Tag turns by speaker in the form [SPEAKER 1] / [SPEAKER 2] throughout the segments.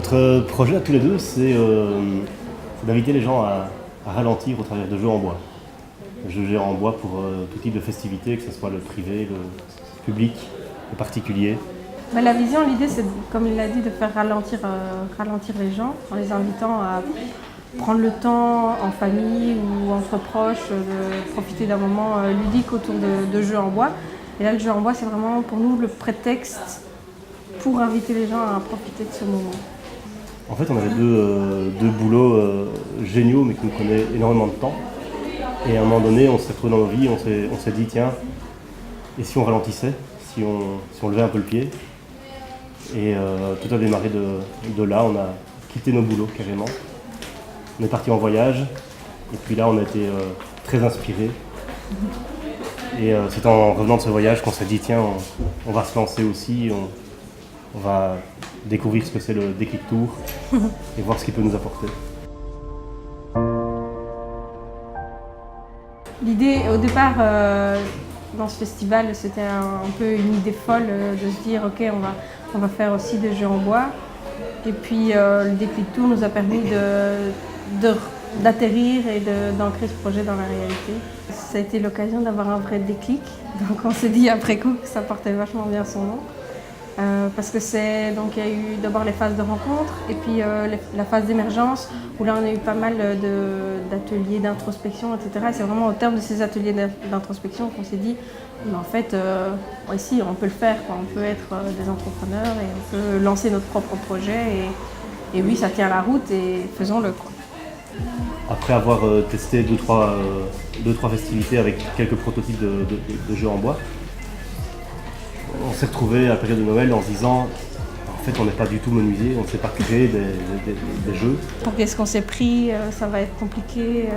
[SPEAKER 1] Notre projet à tous les deux, c'est d'inviter les gens à ralentir au travers de jeux en bois. Jeux géants en bois pour tout type de festivités, que ce soit le privé, le public, le particulier.
[SPEAKER 2] La vision, l'idée, c'est, comme il l'a dit, de faire ralentir les gens en les invitant à prendre le temps en famille ou entre proches, de profiter d'un moment ludique autour de jeux en bois. Et là, le jeu en bois, c'est vraiment pour nous le prétexte pour inviter les gens à profiter de ce moment.
[SPEAKER 1] En fait, on avait deux boulots géniaux, mais qui nous prenaient énormément de temps. Et à un moment donné, on s'est retrouvé dans nos vies, on s'est dit, tiens, et si on ralentissait, si on levait un peu le pied. Et tout a démarré de là, on a quitté nos boulots carrément. On est parti en voyage, et puis là, on a été très inspirés. Et c'est en revenant de ce voyage qu'on s'est dit, tiens, on va se lancer aussi, on va découvrir ce que c'est le Déclic Tour et voir ce qu'il peut nous apporter.
[SPEAKER 2] L'idée, au départ, dans ce festival, c'était un peu une idée folle de se dire, ok, on va faire aussi des jeux en bois. Et puis, le Déclic Tour nous a permis d'atterrir et d'ancrer ce projet dans la réalité. Ça a été l'occasion d'avoir un vrai déclic. Donc, on s'est dit après coup que ça portait vachement bien son nom. Parce que il y a eu d'abord les phases de rencontre et puis la phase d'émergence où là on a eu pas mal d'ateliers d'introspection, etc. Et c'est vraiment au terme de ces ateliers d'introspection qu'on s'est dit, mais en fait, ici on peut le faire, quoi. On peut être des entrepreneurs et on peut lancer notre propre projet et oui, ça tient la route et faisons-le, quoi.
[SPEAKER 1] Après avoir testé deux, trois festivités avec quelques prototypes de jeux en bois, on s'est retrouvé à la période de Noël en se disant, en fait on n'est pas du tout menuisier, on ne sait pas créer des jeux.
[SPEAKER 2] Pour qu'est-ce qu'on s'est pris, ça va être compliqué.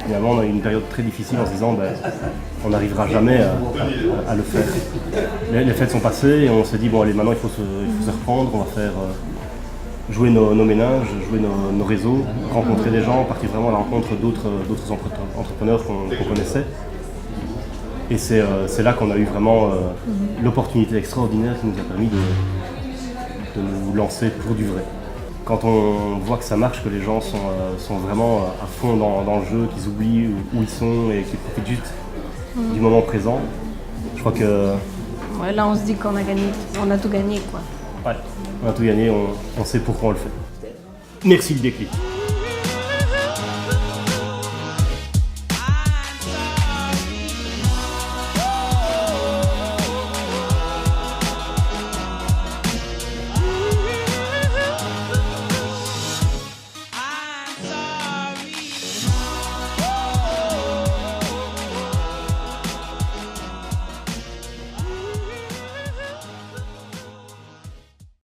[SPEAKER 1] Finalement on a eu une période très difficile en se disant, on n'arrivera jamais à le faire. Les fêtes sont passées et on s'est dit, bon allez maintenant il faut se reprendre, on va faire jouer nos méninges, jouer nos réseaux, rencontrer des gens, partir vraiment à la rencontre d'autres entrepreneurs qu'on connaissait. Et c'est là qu'on a eu vraiment l'opportunité extraordinaire qui nous a permis de nous lancer pour du vrai. Quand on voit que ça marche, que les gens sont vraiment à fond dans le jeu, qu'ils oublient où ils sont et qu'ils profitent juste du moment présent, je crois que...
[SPEAKER 2] Ouais, là on se dit qu'on a gagné, on a tout gagné, quoi.
[SPEAKER 1] Ouais, on a tout gagné, on sait pourquoi on le fait. Merci le Déclic.